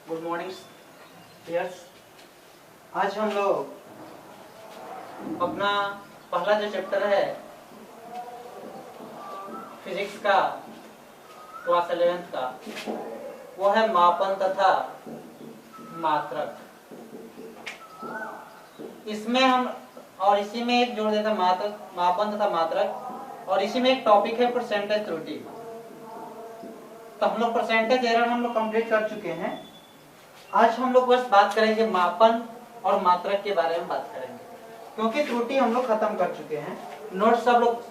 Good morning dears. आज हम लोग अपना पहला जो चैप्टर है फिजिक्स का क्लास 11th का वो है मापन तथा मात्रक। इसमें हम और इसी में एक जोड़ देता मापन तथा मात्रक, और इसी में एक टॉपिक है परसेंटेज त्रुटि। तो हम लोग परसेंटेज एरर हम लोग कंप्लीट कर चुके हैं। आज हम लोग बस बात करेंगे मापन और मात्रक के बारे में बात करेंगे, क्योंकि त्रुटि हम लोग खत्म कर चुके हैं। नोट्स सब लोग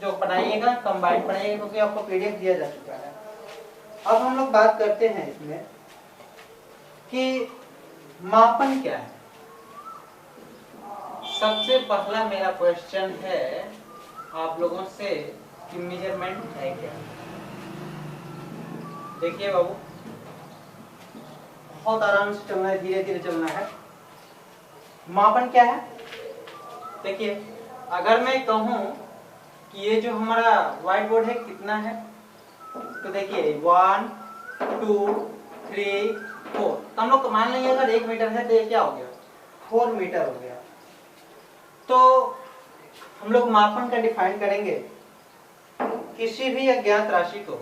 जो बनाइएगा कंबाइंड बनाइएगा, क्योंकि आपको पीडीएफ दिया जा चुका है। अब हम लोग बात करते हैं इसमें कि मापन क्या है। सबसे पहला मेरा क्वेश्चन है आप लोगों से कि मेजरमेंट है क्या। देखिए बाबू, बहुत आराम से चलना है, धीरे धीरे चलना है। मापन क्या है? देखिए, अगर मैं कहूं कि ये जो हमारा व्हाइट बोर्ड है कितना है, तो देखिए 1 2 3 4, तो हम लोग मान लेंगे अगर 1 मीटर है तो ये क्या हो गया, 4 मीटर हो गया। तो हम लोग मापन का डिफाइन करेंगे किसी भी अज्ञात राशि को,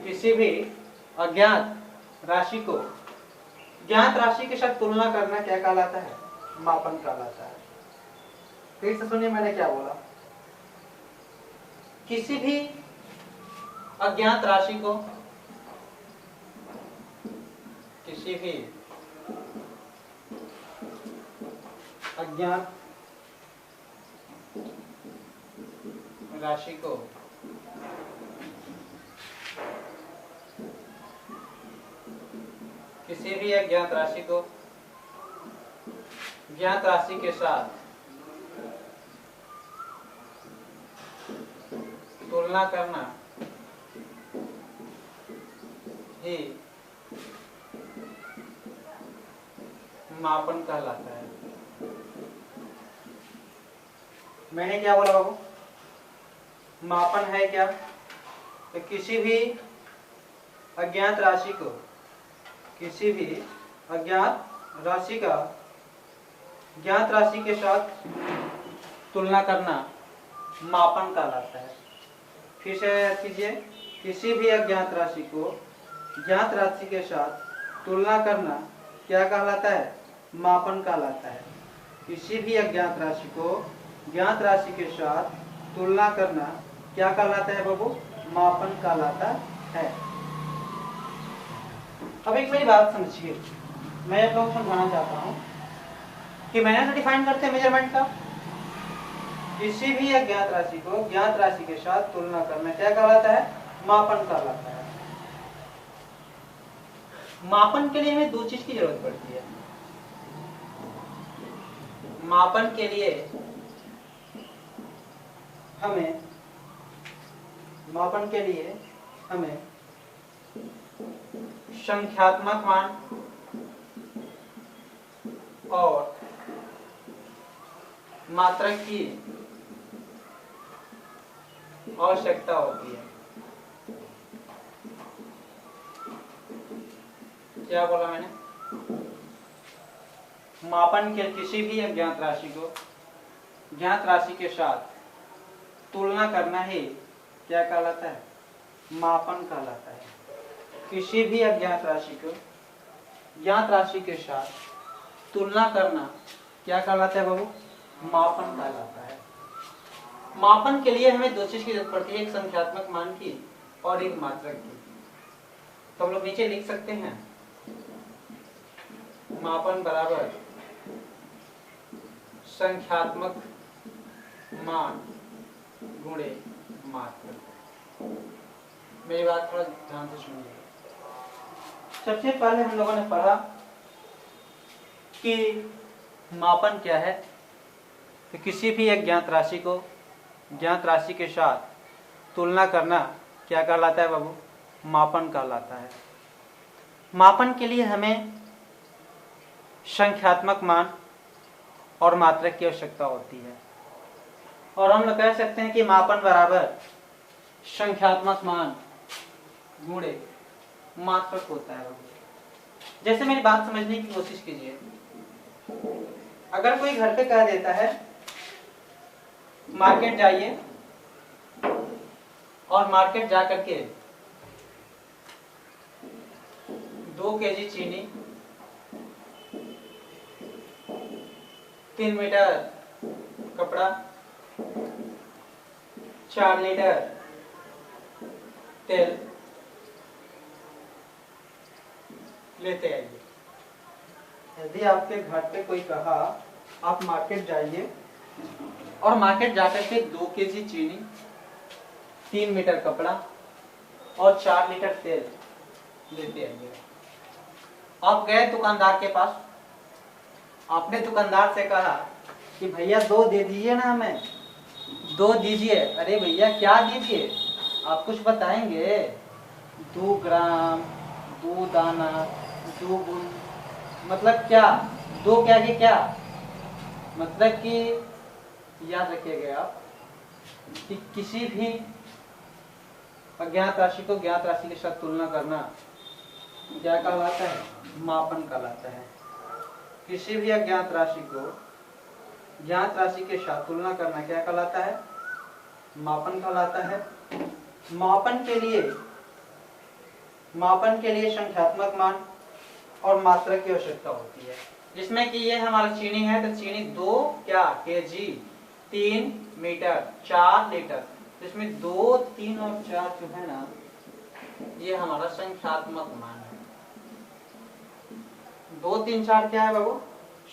किसी भी अज्ञात राशि को ज्ञात राशि के साथ तुलना करना क्या कहलाता है? मापन कहलाता है। फिर से सुनिए मैंने क्या बोला। किसी भी अज्ञात राशि को, किसी भी अज्ञात राशि को किसी भी अज्ञात राशि को ज्ञात राशि के साथ तुलना करना ही मापन कहलाता है। मैंने क्या बोला बाबू? मापन है क्या? तो किसी भी अज्ञात राशि को, किसी भी अज्ञात राशि का ज्ञात राशि के साथ तुलना करना मापन कहलाता है। फिर से याद कीजिए, किसी भी अज्ञात राशि को ज्ञात राशि के साथ तुलना करना क्या कहलाता है? मापन कहलाता है। किसी भी अज्ञात राशि को ज्ञात राशि के साथ तुलना करना क्या कहलाता है बाबू? मापन कहलाता है। अब एक मेरी बात समझिए, मैं आप लोगों को समझाना चाहता हूं कि मैंने तो डिफाइन करते हैं मेजरमेंट का। किसी भी अज्ञात राशि को ज्ञात राशि के साथ तुलना करना क्या कहलाता है? मापन कहलाता है। मापन के लिए हमें दो चीज की जरूरत पड़ती है। मापन के लिए हमें संख्यात्मक मान और मात्रक की आवश्यकता होती है। क्या बोला मैंने? मापन के किसी भी अज्ञात राशि को ज्ञात राशि के साथ तुलना करना ही क्या कहलाता है? मापन कहलाता है। किसी भी अज्ञात राशि को ज्ञात राशि के साथ तुलना करना क्या कहलाता है बाबू? मापन कहलाता है। मापन के लिए हमें दो चीज की जरूरत पड़ती है, एक संख्यात्मक मान की और एक मात्रक की। तो हम लोग नीचे लिख सकते हैं मापन बराबर संख्यात्मक मान गुणे मात्रक। मेरी बात थोड़ा ध्यान से सुनिए। सबसे पहले हम लोगों ने पढ़ा कि मापन क्या है। तो किसी भी एक ज्ञात राशि को ज्ञात राशि के साथ तुलना करना क्या कहलाता है बाबू? मापन कहलाता है। मापन के लिए हमें संख्यात्मक मान और मात्रक की आवश्यकता होती है, और हम लोग कह सकते हैं कि मापन बराबर संख्यात्मक मान गुणे मात्रक होता है। जैसे मेरी बात समझने की कोशिश कीजिए, अगर कोई घर पे कह देता है मार्केट जाइए और मार्केट जा करके 2 केजी चीनी, 3 मीटर कपड़ा, 4 लीटर तेल लेते आइए। यदि आपके घर पे कोई कहा आप मार्केट जाइए और मार्केट जाकर के 2 केजी चीनी, 3 मीटर कपड़ा और 4 लीटर तेल लेते आइए। आप गए दुकानदार के पास, आपने दुकानदार से कहा कि भैया 2 दे दीजिए ना, हमें 2 दीजिए। अरे भैया क्या दीजिए, आप कुछ बताएंगे? 2 ग्राम, 2 दाना, 2 गुण, मतलब क्या? 2 के आगे क्या मतलब कि याद रखिएगा आप कि किसी भी अज्ञात राशि को ज्ञात राशि के साथ तुलना करना क्या कहलाता है? मापन कहलाता है। किसी भी अज्ञात राशि को ज्ञात राशि के साथ तुलना करना क्या कहलाता है? मापन कहलाता है। मापन के लिए संख्यात्मक मान और मात्रक की आवश्यकता होती है, जिसमें कि ये हमारा चीनी है तो चीनी 2 क्या केजी, 3 मीटर, 4 लीटर, इसमें 2, 3 और 4 जो है ना, ये हमारा संख्यात्मक मान है। 2, 3, 4 क्या है बाबू?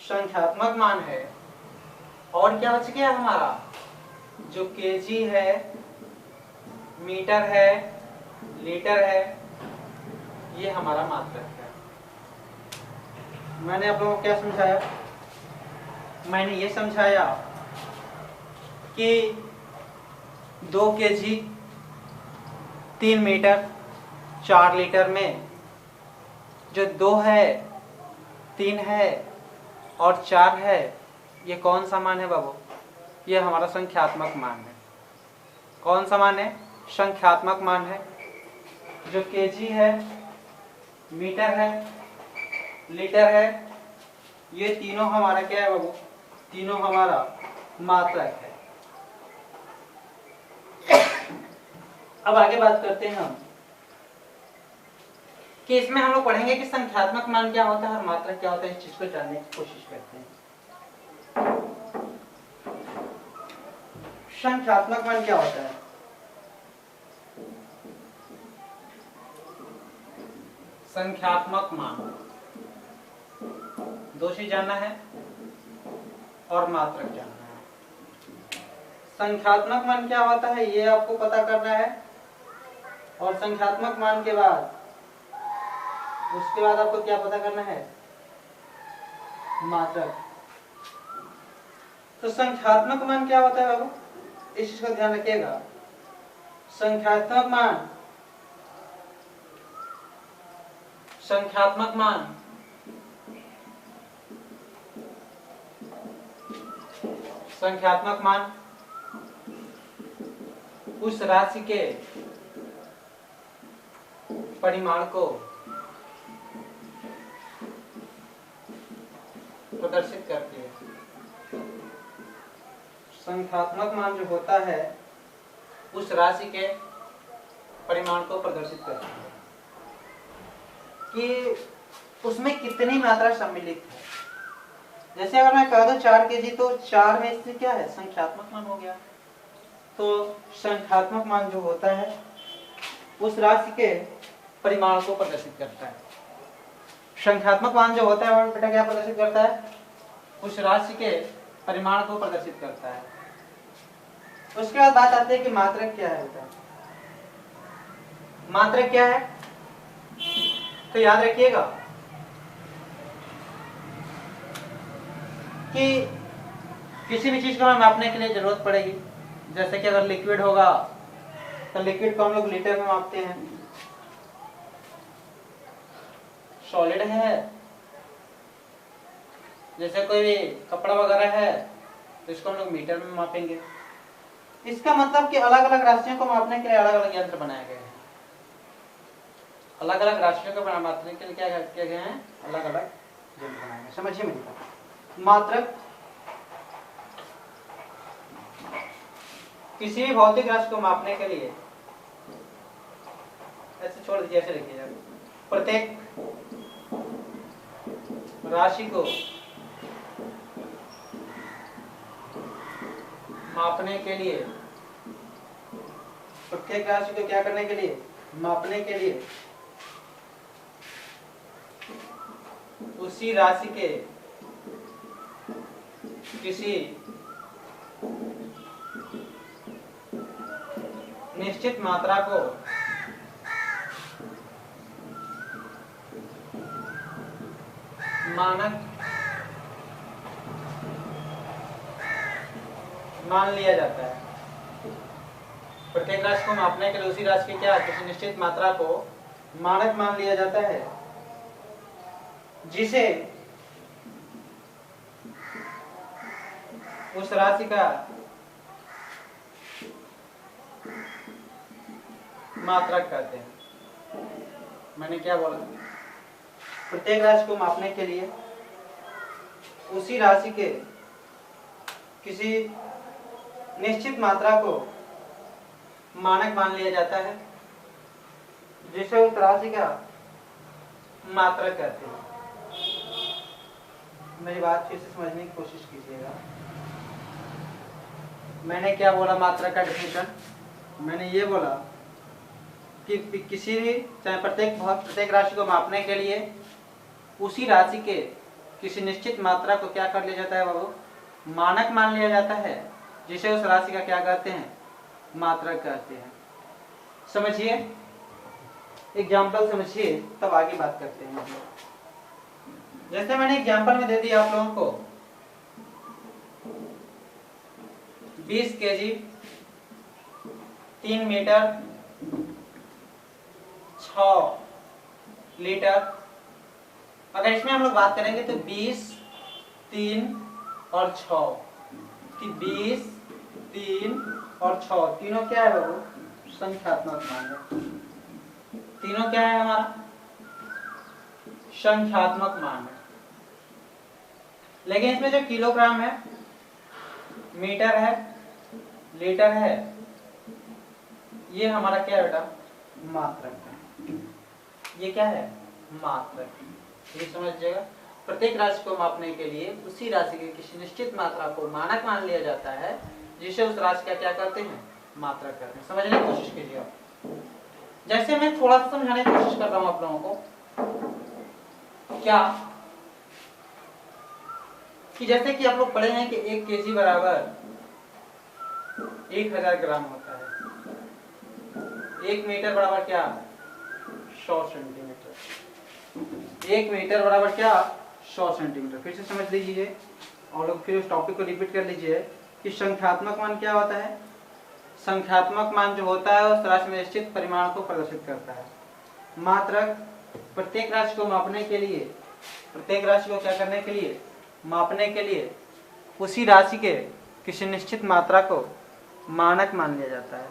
संख्यात्मक मान है। और क्या बच गया हमारा? जो केजी है, मीटर है, लीटर है, ये हमारा मात्रक है। मैंने आप लोगों को क्या समझाया? मैंने ये समझाया कि 2 केजी, 3 मीटर, 4 लीटर में जो 2 है, 3 है और 4 है, ये कौन सा मान है बाबू? ये हमारा संख्यात्मक मान है। कौन सा मान है? संख्यात्मक मान है। जो केजी है, मीटर है, लीटर है, ये तीनों हमारा क्या है बाबू? तीनों हमारा मात्रक है। अब आगे बात करते हैं हम कि इसमें हम लोग पढ़ेंगे कि संख्यात्मक मान क्या होता है और मात्रक क्या होता है। इस चीज को जानने की कोशिश करते हैं। संख्यात्मक मान क्या होता है? संख्यात्मक मान 2 चीज जानना है और मात्रक जानना है। संख्यात्मक मान क्या होता है ये आपको पता करना है, और संख्यात्मक मान के बाद उसके बाद आपको क्या पता करना है? मात्रक। तो संख्यात्मक मान क्या होता है बाबू? इस चीज का ध्यान रखिएगा। संख्यात्मक मान संख्यात्मक मान उस राशि के परिमाण को प्रदर्शित करती है। संख्यात्मक मान जो होता है उस राशि के परिमाण को प्रदर्शित करती है कि उसमें कितनी मात्रा सम्मिलित है। जैसे अगर मैं कह दूं 4 केजी, तो 4 में इससे क्या है? संख्यात्मक मान हो गया। तो संख्यात्मक मान जो होता है उस राशि के परिमाण को प्रदर्शित करता है। संख्यात्मक मान जो होता है वो बेटा क्या प्रदर्शित करता है? उस राशि के परिमाण को प्रदर्शित करता है। उसके बाद बात आती है कि मात्रक क्या है बेटा? मात्रक क्या है? तो याद रखिएगा कि किसी भी चीज को हमें मापने के लिए जरूरत पड़ेगी। जैसे कि अगर लिक्विड होगा तो लिक्विड को हम लोग लीटर में मापते हैं। सॉलिड है, जैसे कोई भी कपड़ा वगैरह है तो इसको हम लोग मीटर में मापेंगे। इसका मतलब कि अलग अलग राशियों को मापने के लिए अलग अलग यंत्र बनाए गए हैं। अलग अलग राशियों को मात्रक के लिए क्या किए गए हैं, अलग अलग यंत्र बनाए गए। समझिए मेरी बात। मात्रक किसी भी भौतिक राशि को मापने के लिए, ऐसे छोड़ दीजिए, ऐसे लिखिए, प्रत्येक राशि को मापने के लिए, प्रत्येक राशि को क्या करने के लिए, मापने के लिए उसी राशि के किसी निश्चित मात्रा को मानक मान लिया जाता है। प्रत्येक राशि को मापने के लिए उसी राशि की क्या, किसी निश्चित मात्रा को मानक मान लिया जाता है, जिसे उस राशि का मात्रक कहते हैं। मैंने क्या बोला, प्रत्येक राशि को मापने के लिए उसी राशि के किसी निश्चित मात्रा को मानक मान लिया जाता है, जिसे उस राशि का मात्रक कहते हैं। मेरी बात फिर से समझने की कोशिश कीजिएगा। मैंने क्या बोला, मात्रक का डेफिनेशन मैंने ये बोला कि किसी भी चाहे प्रत्येक राशि को मापने के लिए उसी राशि के किसी निश्चित मात्रा को क्या कर लिया जाता है बाबू, मानक मान लिया जाता है, जिसे उस राशि का क्या कहते हैं, मात्रक कहते हैं। समझिए, एग्जाम्पल समझिए, तब आगे बात करते हैं। जैसे मैंने एग्जाम्पल में दे दिया आप लोगों को 20 केजी 3 मीटर 6 लीटर। अगर इसमें हम लोग बात करेंगे तो 20, 3 और 6 कि 20, 3 और 6 तीनों क्या है बाबू, संख्यात्मक मान है। तीनों क्या है हमारा, संख्यात्मक मान है। लेकिन इसमें जो किलोग्राम है, मीटर है, लीटर है, ये हमारा क्या है बेटा, मात्रक है। ये क्या है, मात्रक। ये समझिएगा, प्रत्येक राशि को मापने के लिए उसी राशि के किसी निश्चित मात्रा को मानक मान लिया जाता है, जिसे उस राशि का क्या करते हैं, मात्रक करते हैं। समझने की कोशिश कीजिए आप। जैसे मैं थोड़ा सा समझाने की कोशिश कर रहा हूं आप लोगों को, क्या कि जैसे कि आप लोग पढ़े हैं कि 1 केजी बराबर 1000 ग्राम होता है। 1 मीटर बराबर क्या, 100 सेंटीमीटर। 1 मीटर बराबर क्या, 100 सेंटीमीटर। फिर से समझ लीजिए और लोग फिर उस टॉपिक को रिपीट कर लीजिए कि संख्यात्मक मान क्या होता है। संख्यात्मक मान जो होता है उस राशि में निश्चित परिमाण को प्रदर्शित करता है। मात्रक प्रत्येक राशि को मापने के लिए, प्रत्येक राशि को क्या करने के लिए, मापने के लिए उसी राशि के किसी निश्चित मात्रा को मानक मान लिया जाता है।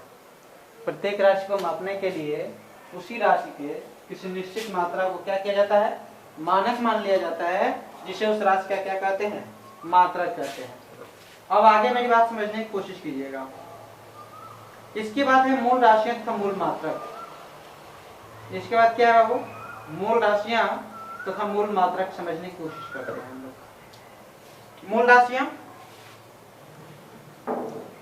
प्रत्येक राशि को मापने के लिए उसी राशि के किसी निश्चित मात्रा को क्या किया जाता है, मानक मान लिया जाता है, जिसे उस राशि का क्या कहते हैं, मात्रक कहते हैं। अब आगे मेरी बात समझने की कोशिश कीजिएगा। इसके बाद है मूल राशियां तथा मूल मात्रक। इसके बाद क्या है बाबू, मूल राशियां तथा मूल मात्रक समझने की कोशिश करते हैं हम लोग। मूल राशियां,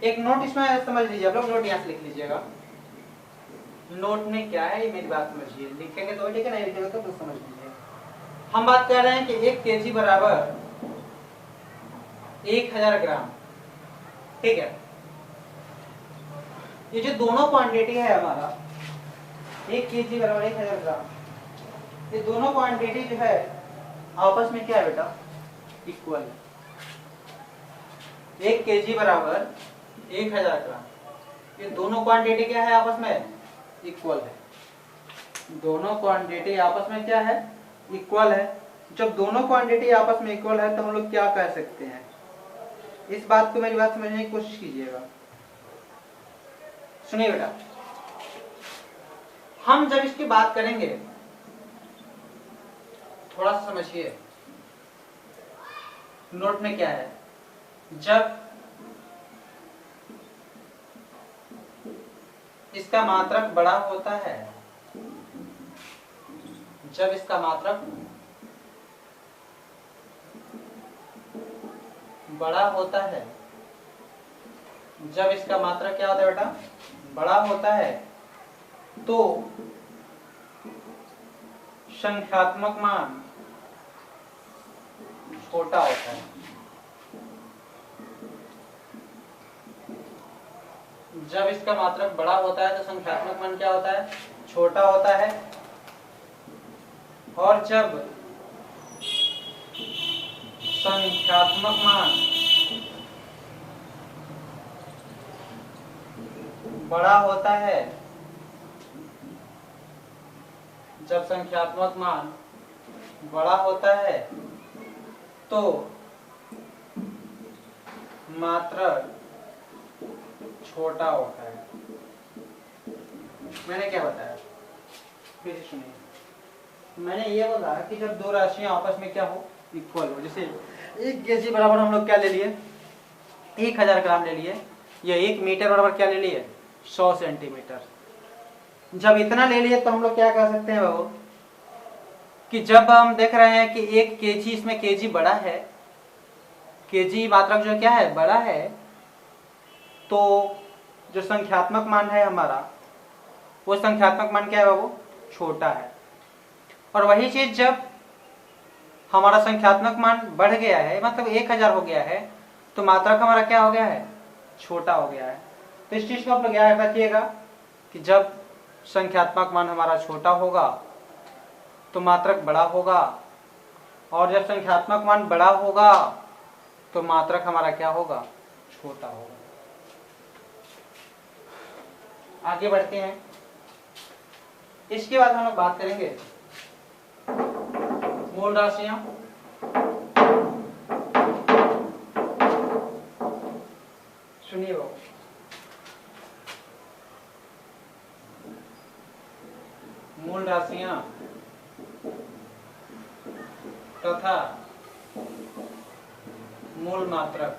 एक नोट इसमें समझ लीजिए आप लोग, नोट यहां से लिख लीजिएगा। नोट में क्या है ये मेरी बात समझिए, लिखेंगे तो ठीक है, नहीं लिखेंगे तो समझ लीजिए। हम बात कर रहे हैं कि 1 केजी बराबर 1000 ग्राम, ठीक है। ये जो दोनों क्वांटिटी है हमारा 1 केजी बराबर 1000 ग्राम, ये दोनों क्वांटिटी जो है आपस में क्या है बेटा, इक्वल है। 1 केजी बराबर 1000 ग्राम, ये दोनों क्वांटिटी क्या है आपस में, इक्वल है। दोनों क्वांटिटी आपस में क्या है, इक्वल है। जब दोनों क्वांटिटी आपस में इक्वल है तो हम लोग क्या कह सकते हैं, इस बात को मेरी बात समझने की कोशिश कीजिएगा। सुनिए बेटा, हम जब इसकी बात करेंगे थोड़ा सा समझिए, नोट में क्या है, जब इसका मात्रक बड़ा होता है, जब इसका मात्रक बड़ा होता है, जब इसका मात्रक क्या होता है बेटा, बड़ा होता है, तो संख्यात्मक मान छोटा होता है। जब इसका मात्रक बड़ा होता है तो संख्यात्मक मान क्या होता है, छोटा होता है। और जब संख्यात्मक मान बड़ा होता है, जब संख्यात्मक मान बड़ा होता है तो मात्रक छोटा होता है। मैंने क्या बताया, फिर से सुनिए। मैंने ये बोला कि जब दो राशियां आपस में क्या हो, इक्वल हो, जैसे 1 kg बराबर हम लोग क्या ले लिए, 1000 ग्राम ले लिए, या 1 मीटर बराबर क्या ले लिए, 100 सेंटीमीटर। जब इतना ले लिए तो हम लोग क्या कर सकते हैं बाबू, कि जब हम देख रहे हैं कि 1 kg, इसमें kg बड़ा है, kg मात्रक जो क्या है, बड़ा है, तो जो संख्यात्मक मान है हमारा, वो संख्यात्मक मान क्या है बाबू, छोटा है। और वही चीज जब हमारा संख्यात्मक मान बढ़ गया है, मतलब 1000 हो गया है, तो मात्रक हमारा क्या हो गया है, छोटा हो गया है। तो इस चीज को आप लोग याद रखिएगा कि जब संख्यात्मक मान हमारा छोटा होगा तो मात्रक बड़ा होगा, और जब संख्यात्मक मान बड़ा होगा तो मात्रक हमारा क्या होगा, छोटा होगा। आगे बढ़ते हैं। इसके बाद हम लोग बात करेंगे मूल राशियां। सुनिए बाबू, मूल राशियां तथा मूल मात्रक।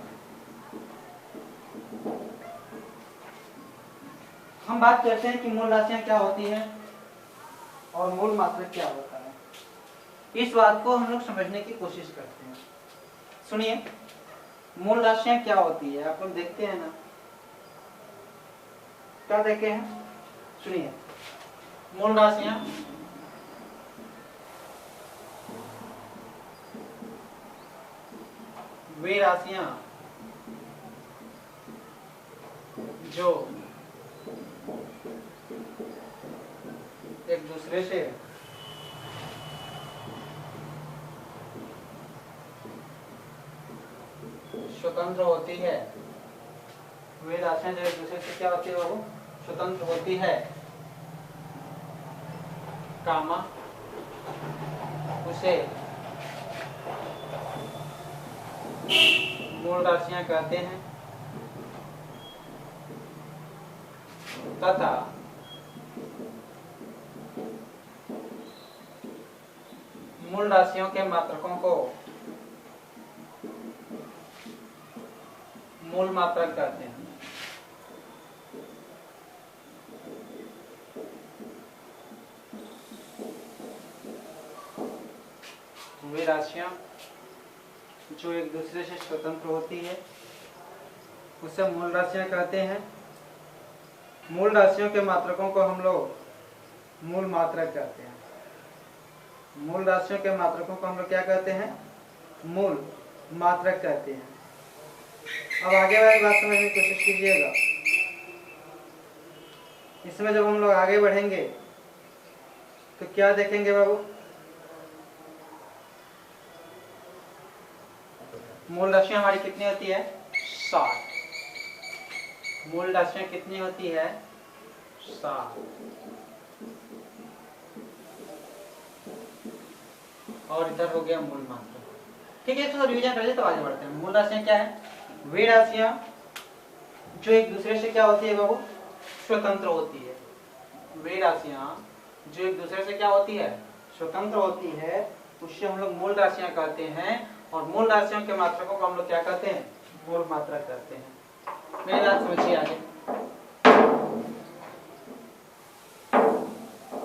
हम बात करते हैं कि मूल राशियां क्या होती हैं और मूल मात्रक क्या होता है। इस बात को हम लोग समझने की कोशिश करते हैं। सुनिए, मूल राशियां क्या होती है, आप लोग देखते हैं ना, क्या देखे हैं, सुनिए। मूल राशियां वे राशियां जो एक दूसरे से स्वतंत्र होती है, वे राशियां जो एक दूसरे से क्या होती है बाबू, स्वतंत्र होती है, कामा उसे मूल राशियां कहते हैं, तथा मूल राशियों के मात्रकों को मूल मात्रक कहते हैं। वे राशियां जो एक दूसरे से स्वतंत्र होती है उसे मूल राशियां कहते हैं। मूल राशियों के मात्रकों को हम लोग मूल मात्रक कहते हैं। मूल राशियों के मात्रकों को हम लोग क्या कहते हैं, मूल मात्रक कहते हैं। अब आगे वाली बात समझने की कोशिश कीजिएगा। इसमें जब हम लोग आगे बढ़ेंगे तो क्या देखेंगे बाबू, मूल राशियां हमारी कितनी होती है, 60। मूल राशियां कितनी होती है, 60। और इधर हो गया मूल मात्रक। ठीक है, तो रिवीजन कर ले तो आगे बढ़ते हैं। मूल राशियां क्या है, वे राशियां जो एक दूसरे से क्या होती है बाबू, स्वतंत्र होती है। वे राशियां जो एक दूसरे से क्या होती है, स्वतंत्र होती है, उससे हम लोग मूल राशियां कहते हैं, और मूल राशियों के मात्रकों को हम लोग क्या कहते हैं, मूल मात्रक कहते हैं। मेरी बात समझिए आगे।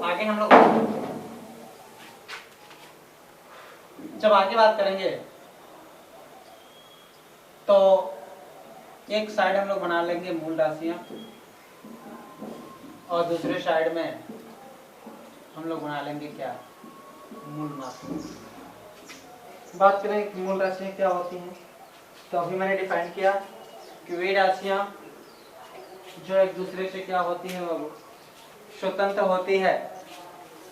आगे हम लोग जब आगे बात करेंगे तो एक साइड हम लोग बना लेंगे मूल राशियां, और दूसरे साइड में हम लोग बना लेंगे क्या, मूल मात्रक। बात करें कि मूल राशियां क्या होती हैं, तो अभी मैंने डिफाइन किया कि वे राशियां जो एक दूसरे से क्या होती है, वो स्वतंत्र होती है,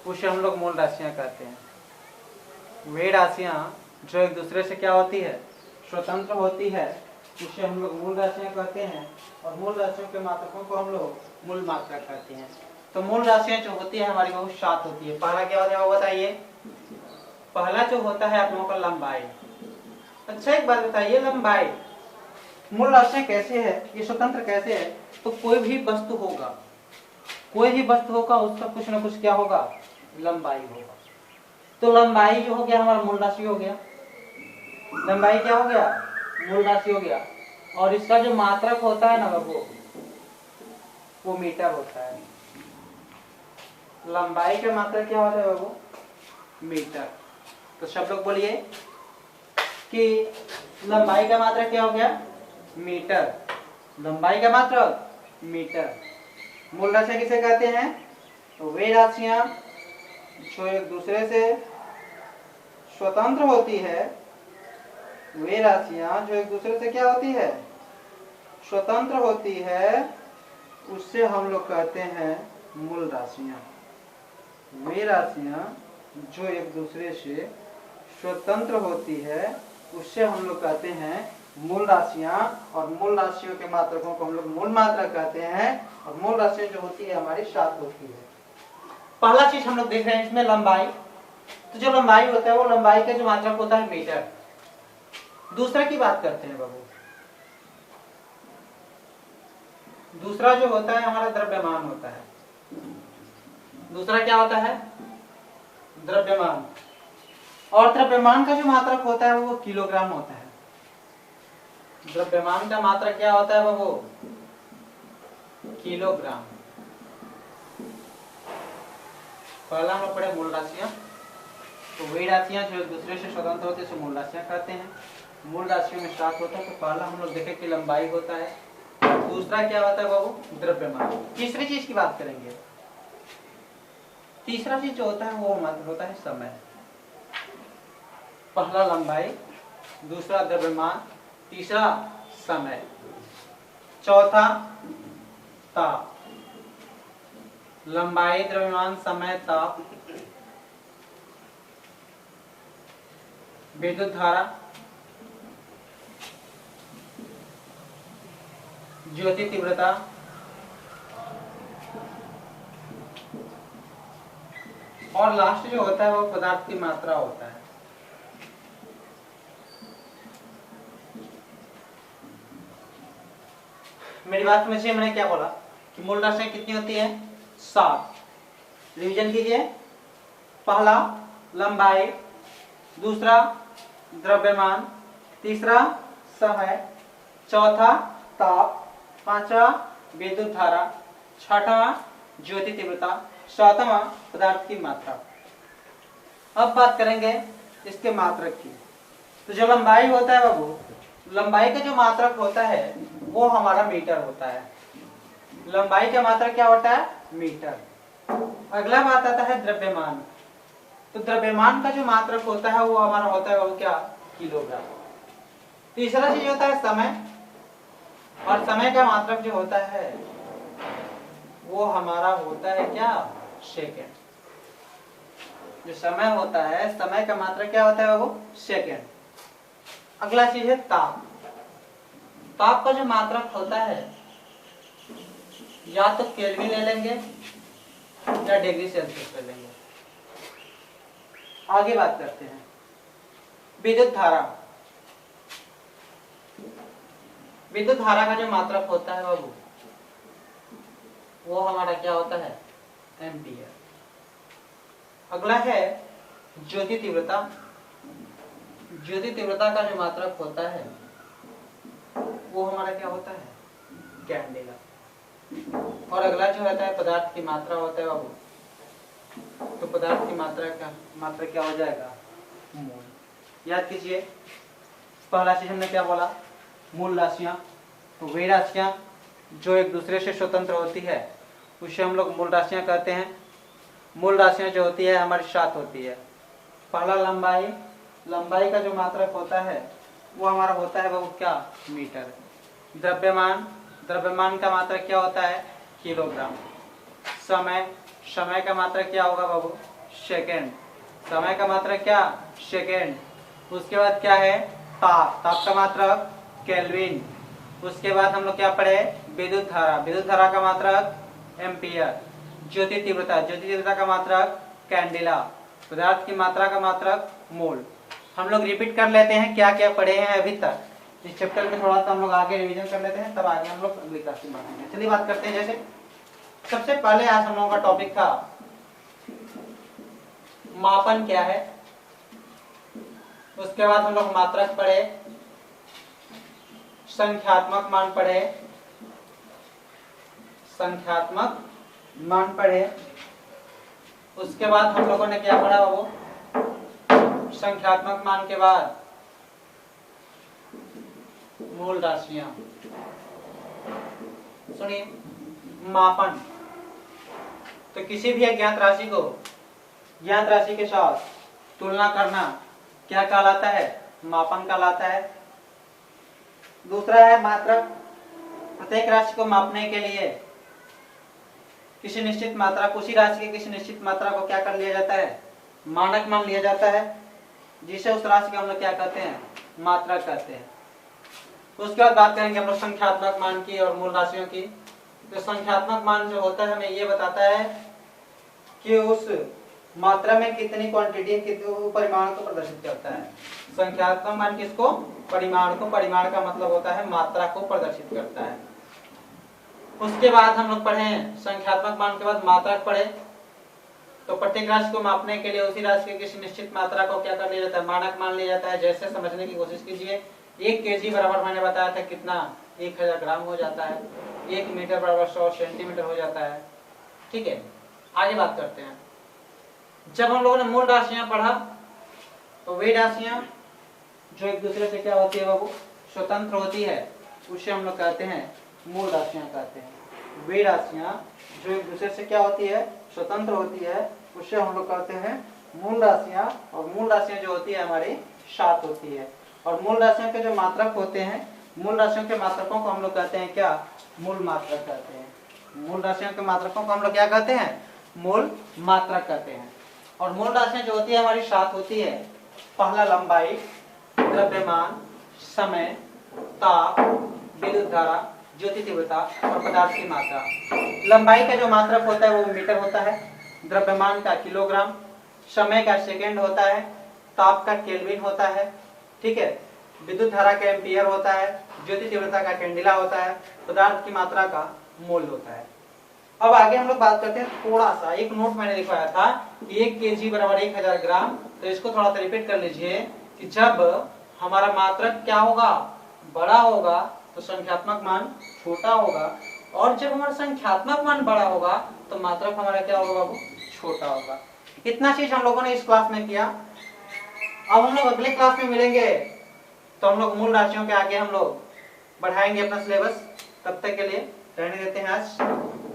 उसे हम लोग मूल राशियां कहते हैं। वे राशियां जो एक दूसरे से क्या होती है, स्वतंत्र होती है, उसे हम लोग मूल राशियां कहते हैं, और मूल राशियों के मात्रकों को हम लोग मूल मात्रक कहते हैं। तो मूल राशियां जो होती है हमारी वो 7 होती है। पहला क्या होता है वो बताइए, पहला जो होता है आप लोगों का लंबाई। अच्छा एक बात बताइए, लंबाई मूल राशियां कैसे है, ये स्वतंत्र कैसे है, तो कोई भी वस्तु होगा, कोई भी वस्तु होगा उसका कुछ ना कुछ क्या होगा, लंबाई होगा। तो लंबाई जो हो गया हमारा मूल राशि हो गया, लंबाई क्या हो गया, मूल राशि हो गया। और इसका जो मात्रक होता है ना वो मीटर होता है। लंबाई का मात्रक क्या होता है बाबू, मीटर। तो सब लोग बोलिए कि लंबाई का मात्रक क्या हो गया, मीटर। लंबाई का मात्रक मीटर। मूल राशियां किसे कहते हैं, तो वे राशियां जो एक दूसरे से स्वतंत्र होती है, वे राशियां जो एक दूसरे से क्या होती है, स्वतंत्र होती है, उससे हम लोग कहते हैं मूल राशियां। वे राशियां जो एक दूसरे से स्वतंत्र होती है, उससे हम लोग कहते हैं मूल राशियां, और मूल राशियों के मात्रकों को हम लोग मूल मात्रक कहते हैं, और मूल राशियां जो होती है हमारी 7 होती है। पहला चीज हम लोग देख रहे हैं इसमें लंबाई। तो जो लंबाई होता है वो लंबाई का जो मात्रक होता है मीटर। दूसरा की बात करते हैं बाबू, दूसरा जो होता है हमारा द्रव्यमान होता है। दूसरा क्या होता है, द्रव्यमान। और द्रव्यमान का जो मात्रक होता है वो किलोग्राम होता है। द्रव्यमान का मात्रक क्या होता है वो किलोग्राम। पहला हम लोग पढ़े मूल राशियां। तो वही राशियां जो एक दूसरे से स्वतंत्र होते हैं मूल राशियां कहते हैं। मूल राशियों में 7 होता है। तो पहला हम लोग देखे कि लंबाई होता है, दूसरा क्या होता है बाबू, द्रव्यमान। तीसरी चीज की बात करेंगे। तीसरा चीज जो होता है वो हमारा होता है समय। पहला लंबाई, दूसरा द्रव्यमान, तीसरा समय, चौथा ताप। लंबाई, द्रव्यमान, समय, ताप। विद्युत धारा, ज्योति तीव्रता, और लास्ट जो होता है वो पदार्थ की मात्रा होता है। मेरी बात समझिए, मैंने क्या बोला कि मूल राशियां कितनी होती है, 7। रिवीजन कीजिए। पहला लंबाई, दूसरा द्रव्यमान, तीसरा समय, चौथा ताप, पांचवा विद्युत धारा, छठवां ज्योति तीव्रता, सातवां पदार्थ की मात्रा। अब बात करेंगे इसके मात्रक की। तो जो लंबाई होता है बाबू, लंबाई का जो मात्रक होता है वो हमारा मीटर होता है। लंबाई का मात्रक क्या होता है, मीटर। अगला बात आता है द्रव्यमान। तो द्रव्यमान का जो मात्रक होता है वो हमारा होता है वो क्या, किलोग्राम। तीसरा चीज होता है समय, और समय का मात्रक जो होता है वो हमारा होता है क्या, सेकेंड। जो समय होता है, समय का मात्रक क्या होता है वो सेकेंड। अगला चीज है ताप। ताप का जो मात्रक होता है या तो केल्विन ले लेंगे या डिग्री सेल्सियस ले लेंगे। आगे बात करते हैं विद्युत धारा। विद्युत धारा का जो मात्रक होता है बाबू वो हमारा क्या होता है, एम्पियर। अगला है ज्योति तीव्रता, ज्योति तीव्रता का जो मात्रक होता है वो हमारा क्या होता है, कैंडेला। और अगला जो रहता है पदार्थ की मात्रा होता है बाबू, तो पदार्थ की मात्रा क्या हो जाएगा, मोल। याद कीजिए पहला चीज हमने क्या बोला, मूल राशियां। तो वे राशियां जो एक दूसरे से स्वतंत्र होती है उसे हम लोग मूल राशियां कहते हैं। मूल राशियां जो होती है हमारी 7 होती है। पहला लंबाई, लंबाई का जो मात्रक होता है वो हमारा होता है वो क्या, मीटर। द्रव्यमान, द्रव्यमान का मात्रक क्या होता है, किलोग्राम। समय, समय का मात्रक क्या होगा बाबू, सेकेंड। समय का मात्रक क्या, सेकेंड। उसके बाद क्या है, ताप, ताप का मात्रक केल्विन। उसके बाद हम लोग क्या पढ़े, विद्युत धारा, विद्युत धारा का मात्रक एम्पियर। ज्योति तीव्रता, ज्योति तीव्रता का मात्रक कैंडेला। पदार्थ की मात्रा का मात्रक मोल। हम लोग रिपीट कर लेते हैं क्या क्या पढ़े हैं अभी तक इस चैप्टर में, थोड़ा सा हम लोग आगे रिवीजन कर लेते हैं, तब आगे हम लोग अगली क्लास में बढ़ाएंगे। चलिए बात करते हैं। जैसे सबसे पहले आज हम लोगों का टॉपिक था मापन क्या है, उसके बाद हम लोग मात्रक पढ़े, संख्यात्मक मान पढ़े, संख्यात्मक मान पढ़े। उसके बाद हम लोगों ने क्या पढ़ा बाबू, संख्यात्मक मान के बाद मूल राशियां। सुनिए, मापन, तो किसी भी अज्ञात राशि को ज्ञात राशि के साथ तुलना करना क्या कहलाता है, मापन कहलाता है। दूसरा है मात्रक, प्रत्येक राशि को मापने के लिए किसी निश्चित मात्रा, उसी राशि की किसी निश्चित मात्रा को क्या कर लिया जाता है, मानक मान लिया जाता है, जिसे उस राशि को हम लोग क्या कहते हैं, मात्रक कहते हैं। उसके बाद बात करेंगे हम लोग संख्यात्मक मान की और मूल राशियों की। तो संख्यात्मक मान जो होता है हमें ये बताता है कि उस मात्रा में कितनी क्वांटिटी, कितने परिमाण को प्रदर्शित करता है। संख्यात्मक मान किसको, परिमाण को, परिमाण का मतलब होता है मात्रा को प्रदर्शित करता है। उसके बाद हम लोग पढ़े संख्यात्मक मान के बाद मात्रक पढ़े। तो प्रत्येक राशि को मापने के लिए उसी राशि की किसी निश्चित मात्रा को क्या कर लिया जाता है, मानक मान लिया जाता है। जैसे समझने की कोशिश कीजिए, 1 kg बराबर मैंने बताया था कितना, 1000 ग्राम हो जाता है। 1 मीटर बराबर 100 सेंटीमीटर हो जाता है। ठीक है, आगे बात करते हैं। जब हम लोगों ने मूल राशियां पढ़ा तो वे राशियां जो एक दूसरे से क्या होती है बाबू, स्वतंत्र होती है, उसे हम लोग कहते हैं मूल राशियां कहते हैं। वे राशियां जो एक दूसरे से क्या होती है, स्वतंत्र होती है, उसे हम लोग कहते हैं मूल राशियां। और मूल राशियां जो होती है हमारी 7 होती है। और मूल राशियों के जो मात्रक होते हैं, मूल राशियों के मात्रकों को हम लोग कहते हैं क्या, मूल मात्रक कहते हैं। मूल राशियों के मात्रकों को हम लोग क्या कहते हैं, मूल मात्रक कहते हैं। और मूल राशियां जो होती है हमारी 7 होती है। पहला लंबाई, द्रव्यमान, समय, ताप, विद्युत धारा, ज्योति तीव्रता और पदार्थ की मात्रा। लंबाई का जो मात्रक होता है वो मीटर होता है, द्रव्यमान का किलोग्राम, समय का सेकेंड होता है, ताप का केल्विन होता है, ठीक है, विद्युत धारा का एम्पियर होता है, ज्योति तीव्रता का कैंडेला होता है, पदार्थ की मात्रा का मोल होता है। अब आगे हम लोग बात करते हैं थोड़ा सा, एक नोट मैंने लिखवाया था 1 kg बराबर 1000 ग्राम। तो इसको थोड़ा सा रिपीट कर लीजिए कि जब हमारा मात्रक क्या होगा, बड़ा होगा, तो संख्यात्मक मान छोटा होगा, और जब हमारा संख्यात्मक मान बड़ा होगा तो मात्रक हमारा क्या होगा बाबू, छोटा होगा। इतना चीज हम लोगों ने इस क्लास में किया। अब हम लोग अगले क्लास में मिलेंगे तो हम लोग मूल राशियों के आगे हम लोग बढ़ाएंगे अपना सिलेबस। तब तक के लिए रहने देते हैं आज।